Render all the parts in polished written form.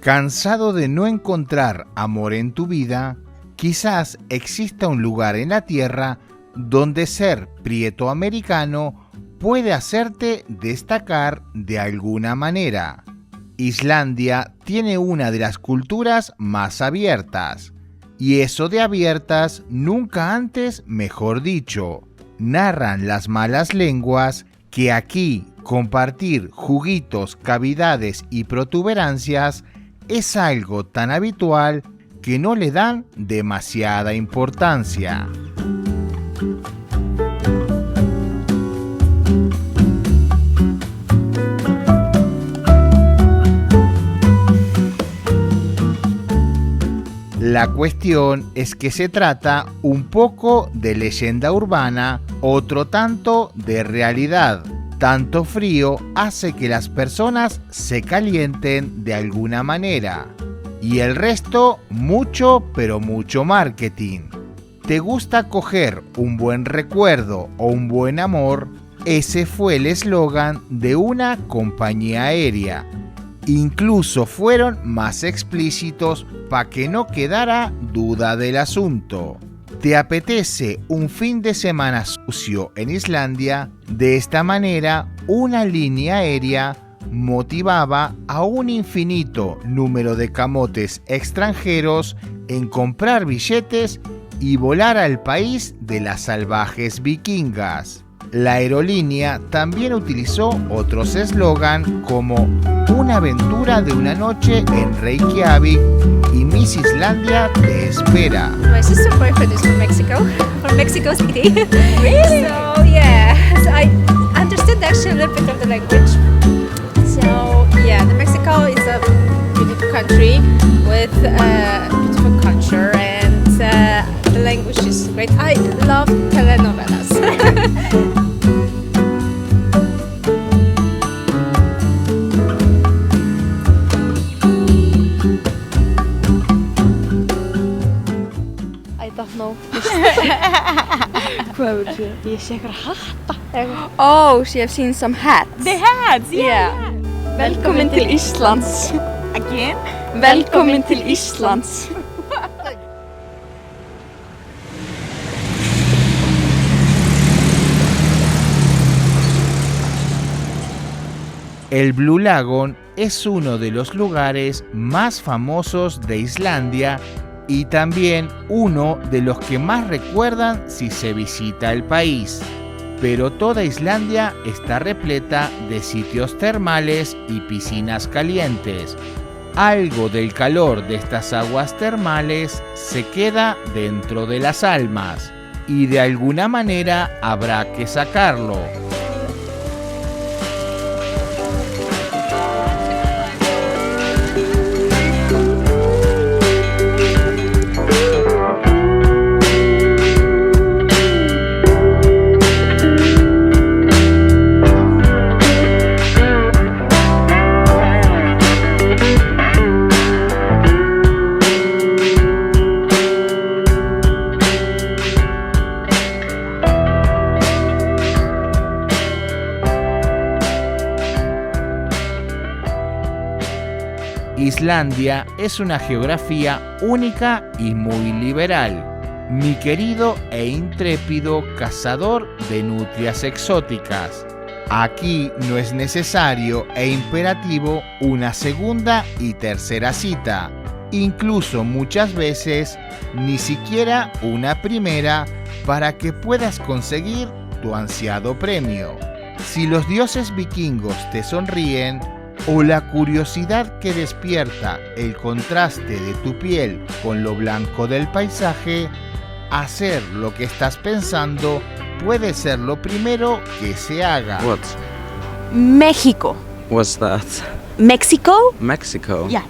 ¿Cansado de no encontrar amor en tu vida? Quizás exista un lugar en la tierra donde ser prieto americano puede hacerte destacar de alguna manera. Islandia tiene una de las culturas más abiertas, y eso de abiertas nunca antes mejor dicho. Narran las malas lenguas que aquí compartir juguitos, cavidades y protuberancias es algo tan habitual que no le dan demasiada importancia. La cuestión es que se trata un poco de leyenda urbana, otro tanto de realidad. Tanto frío hace que las personas se calienten de alguna manera. Y el resto, mucho, pero mucho marketing. ¿Te gusta coger un buen recuerdo o un buen amor? Ese fue el eslogan de una compañía aérea. Incluso fueron más explícitos para que no quedara duda del asunto. ¿Te apetece un fin de semana sucio en Islandia? De esta manera, una línea aérea motivaba a un infinito número de camotes extranjeros en comprar billetes y volar al país de las salvajes vikingas. La aerolínea también utilizó otros eslogan como una aventura de una noche en Reykjavik y Miss Islandia te espera. My sister boyfriend is from Mexico City. Really? So yeah, so I understood actually a little bit of the language. So yeah, the Mexico is a beautiful country with beautiful culture and the language is great. I love telenovelas. I don't know. Hvað vil ég sé eitthvað hatta? Oh, she have seen some hats. The hats, Yeah. Velkomin til Íslands. Again? Velkomin til Íslands. El Blue Lagoon es uno de los lugares más famosos de Islandia y también uno de los que más recuerdan si se visita el país. Pero toda Islandia está repleta de sitios termales y piscinas calientes. Algo del calor de estas aguas termales se queda dentro de las almas y de alguna manera habrá que sacarlo. Islandia es una geografía única y muy liberal. Mi querido e intrépido cazador de nutrias exóticas. Aquí no es necesario e imperativo una segunda y tercera cita. Incluso muchas veces ni siquiera una primera para que puedas conseguir tu ansiado premio. Si los dioses vikingos te sonríen, o la curiosidad que despierta el contraste de tu piel con lo blanco del paisaje, hacer lo que estás pensando puede ser lo primero que se haga. What? México. What's that? Mexico? Mexico? Yeah.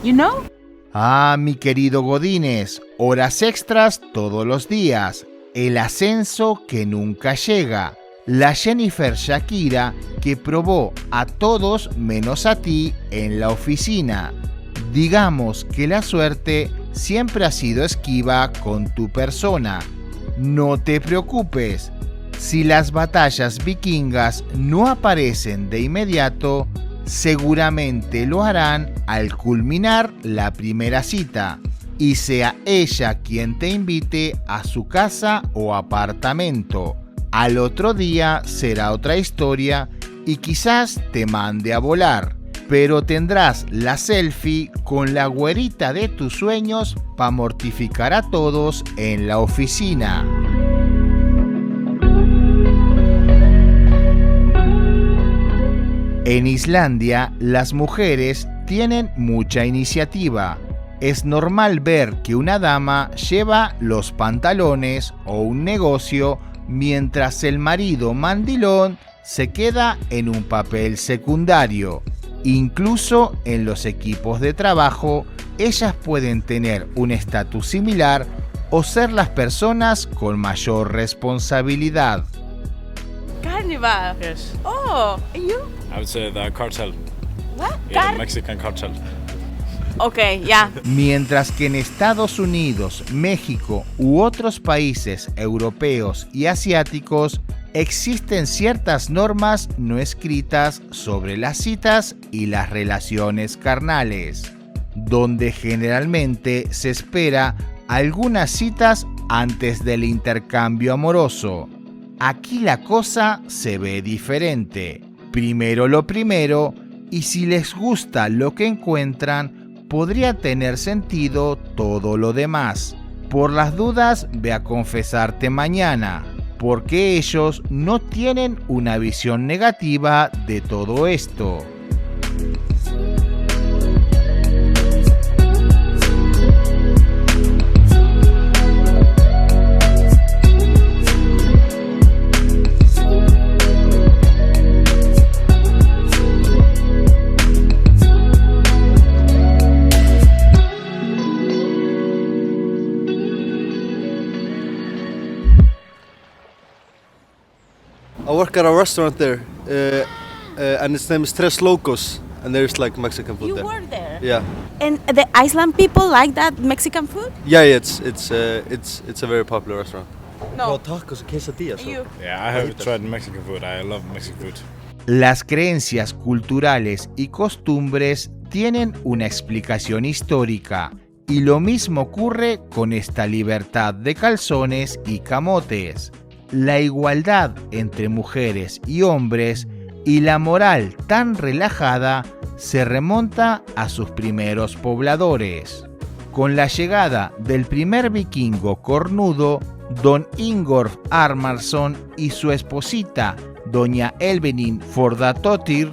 You know? Ah, mi querido Godínez, horas extras todos los días, el ascenso que nunca llega. La Jennifer Shakira que probó a todos menos a ti en la oficina. Digamos que la suerte siempre ha sido esquiva con tu persona. No te preocupes, si las batallas vikingas no aparecen de inmediato, seguramente lo harán al culminar la primera cita y sea ella quien te invite a su casa o apartamento. Al otro día será otra historia y quizás te mande a volar, pero tendrás la selfie con la güerita de tus sueños para mortificar a todos en la oficina. En Islandia, las mujeres tienen mucha iniciativa. Es normal ver que una dama lleva los pantalones o un negocio mientras el marido mandilón se queda en un papel secundario. Incluso en los equipos de trabajo, ellas pueden tener un estatus similar o ser las personas con mayor responsabilidad. Carnival. Yes. Oh, and you? I would say the cartel. What? Yeah, Mexican cartel. Okay, yeah. Mientras que en Estados Unidos, México u otros países europeos y asiáticos existen ciertas normas no escritas sobre las citas y las relaciones carnales, donde generalmente se espera algunas citas antes del intercambio amoroso. Aquí la cosa se ve diferente. Primero lo primero, y si les gusta lo que encuentran, podría tener sentido todo lo demás. Por las dudas, ve a confesarte mañana, porque ellos no tienen una visión negativa de todo esto. I work at a restaurant there, and its name is Tres Locos, and there's like Mexican food You there. work there. Yeah, And the Iceland people like that Mexican food? yeah, it's a very popular restaurant. No. Tacos and quesadillas. You. Yeah, I have tried Mexican food. I love Mexican food. Las creencias culturales y costumbres tienen una explicación histórica, y lo mismo ocurre con esta libertad de calzones y camotes. La igualdad entre mujeres y hombres y la moral tan relajada se remonta a sus primeros pobladores. Con la llegada del primer vikingo cornudo, don Ingolf Armarsson, y su esposita, doña Elvenin Fordatóttir,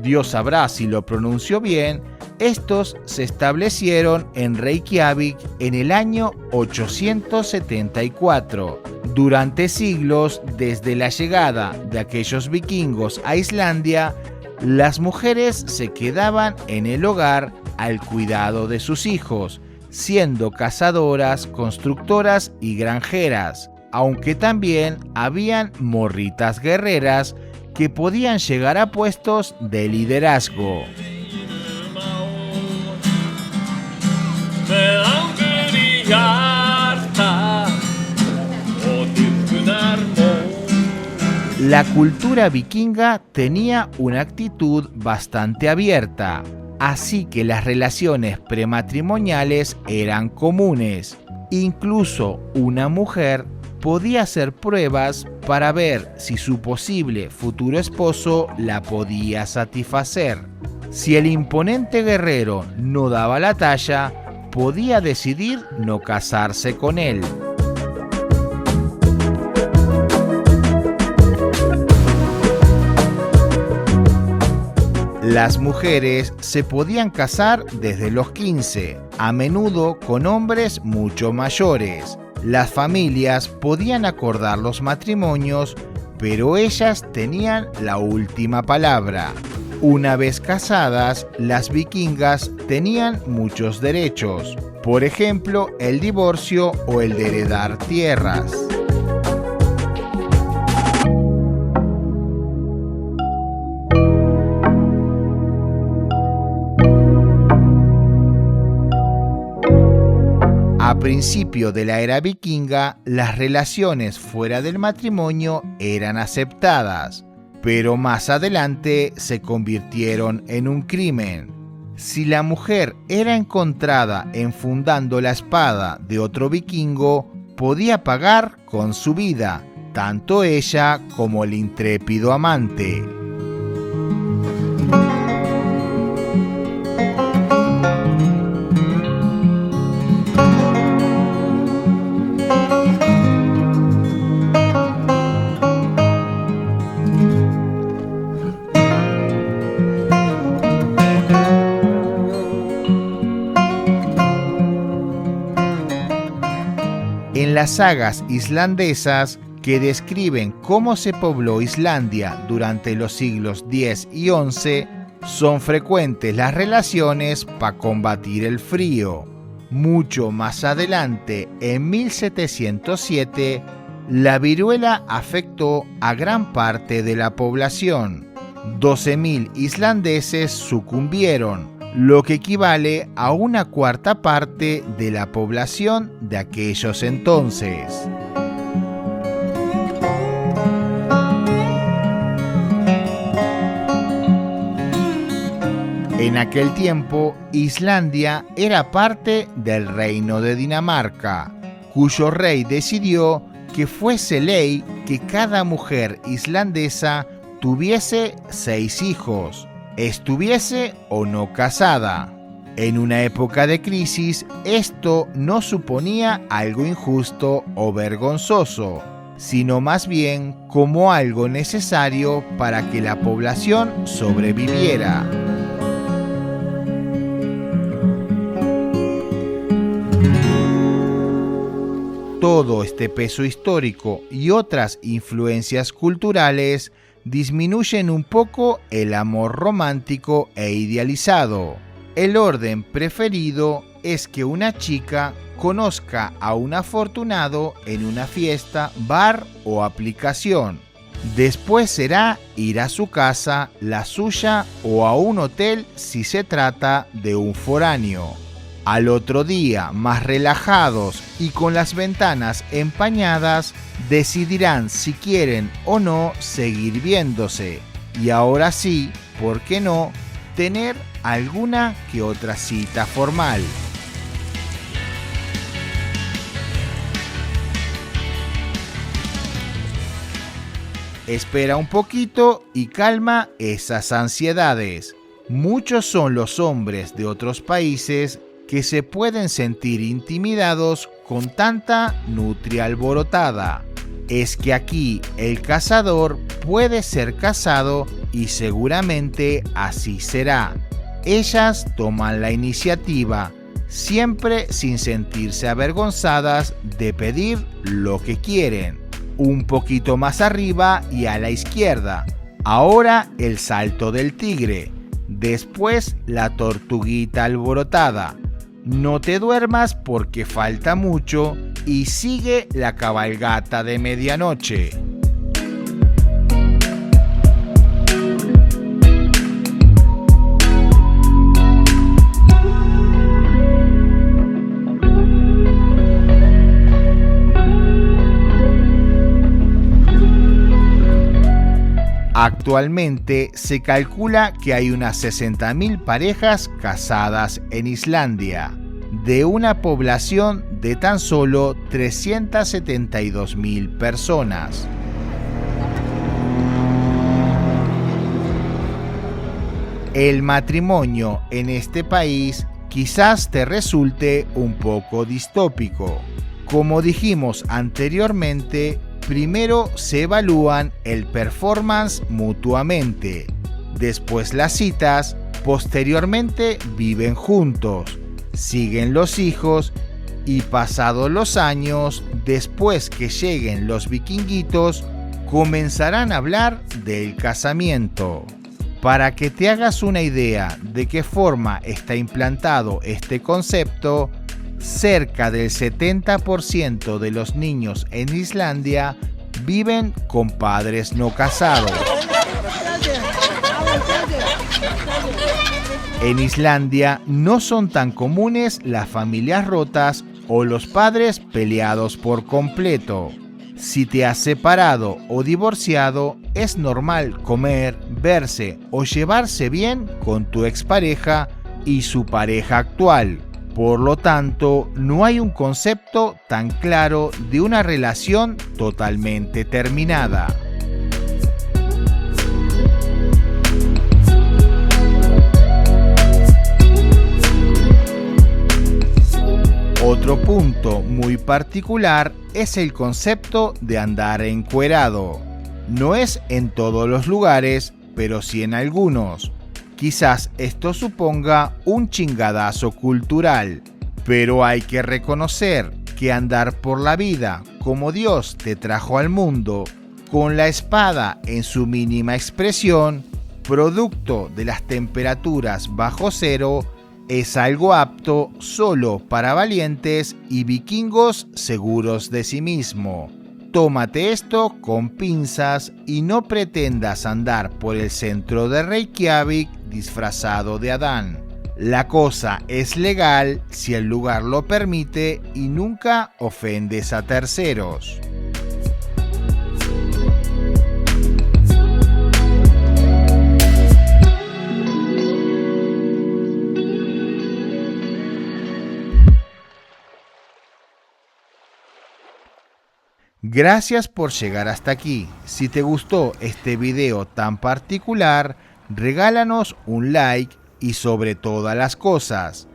Dios sabrá si lo pronunció bien, estos se establecieron en Reykjavik en el año 874. Durante siglos, desde la llegada de aquellos vikingos a Islandia, las mujeres se quedaban en el hogar al cuidado de sus hijos, siendo cazadoras, constructoras y granjeras, aunque también habían morritas guerreras que podían llegar a puestos de liderazgo. La cultura vikinga tenía una actitud bastante abierta, así que las relaciones prematrimoniales eran comunes. Incluso una mujer podía hacer pruebas para ver si su posible futuro esposo la podía satisfacer. Si el imponente guerrero no daba la talla, podía decidir no casarse con él. Las mujeres se podían casar desde los 15, a menudo con hombres mucho mayores. Las familias podían acordar los matrimonios, pero ellas tenían la última palabra. Una vez casadas, las vikingas tenían muchos derechos, por ejemplo, el divorcio o el de heredar tierras. A principio de la era vikinga, las relaciones fuera del matrimonio eran aceptadas, pero más adelante se convirtieron en un crimen. Si la mujer era encontrada enfundando la espada de otro vikingo, podía pagar con su vida, tanto ella como el intrépido amante. En las sagas islandesas que describen cómo se pobló Islandia durante los siglos X y XI, son frecuentes las relaciones para combatir el frío. Mucho más adelante, en 1707, la viruela afectó a gran parte de la población. 12.000 islandeses sucumbieron, lo que equivale a una cuarta parte de la población de aquellos entonces. En aquel tiempo, Islandia era parte del reino de Dinamarca, cuyo rey decidió que fuese ley que cada mujer islandesa tuviese 6 hijos, estuviese o no casada. En una época de crisis, esto no suponía algo injusto o vergonzoso, sino más bien como algo necesario para que la población sobreviviera. Todo este peso histórico y otras influencias culturales disminuyen un poco el amor romántico e idealizado. El orden preferido es que una chica conozca a un afortunado en una fiesta, bar o aplicación. Después será ir a su casa, la suya o a un hotel si se trata de un foráneo. Al otro día, más relajados y con las ventanas empañadas, decidirán si quieren o no seguir viéndose. Y ahora sí, ¿por qué no?, tener alguna que otra cita formal. Espera un poquito y calma esas ansiedades. Muchos son los hombres de otros países que se pueden sentir intimidados con tanta nutria alborotada. Es que aquí el cazador puede ser cazado y seguramente así será. Ellas toman la iniciativa, siempre sin sentirse avergonzadas de pedir lo que quieren. Un poquito más arriba y a la izquierda. Ahora el salto del tigre. Después la tortuguita alborotada. No te duermas porque falta mucho y sigue la cabalgata de medianoche. Actualmente se calcula que hay unas 60.000 parejas casadas en Islandia, de una población de tan solo 372.000 personas. El matrimonio en este país quizás te resulte un poco distópico. Como dijimos anteriormente, primero se evalúan el performance mutuamente, después las citas, posteriormente viven juntos, siguen los hijos y pasados los años, después que lleguen los vikinguitos, comenzarán a hablar del casamiento. Para que te hagas una idea de qué forma está implantado este concepto, cerca del 70% de los niños en Islandia viven con padres no casados. En Islandia no son tan comunes las familias rotas o los padres peleados por completo. Si te has separado o divorciado, es normal comer, verse o llevarse bien con tu expareja y su pareja actual. Por lo tanto, no hay un concepto tan claro de una relación totalmente terminada. Otro punto muy particular es el concepto de andar encuerado. No es en todos los lugares, pero sí en algunos. Quizás esto suponga un chingadazo cultural, pero hay que reconocer que andar por la vida como Dios te trajo al mundo, con la espada en su mínima expresión, producto de las temperaturas bajo cero, es algo apto solo para valientes y vikingos seguros de sí mismo. Tómate esto con pinzas y no pretendas andar por el centro de Reykjavik disfrazado de Adán. La cosa es legal si el lugar lo permite y nunca ofendes a terceros. Gracias por llegar hasta aquí. Si te gustó este video tan particular, regálanos un like y sobre todas las cosas,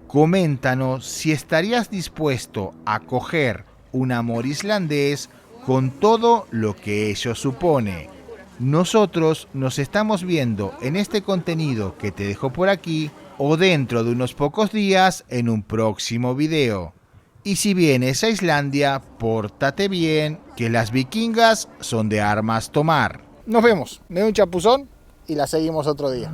coméntanos si estarías dispuesto a acoger un amor islandés con todo lo que ello supone. Nosotros nos estamos viendo en este contenido que te dejo por aquí o dentro de unos pocos días en un próximo video. Y si vienes a Islandia, pórtate bien, que las vikingas son de armas tomar. Nos vemos, me doy un chapuzón y la seguimos otro día.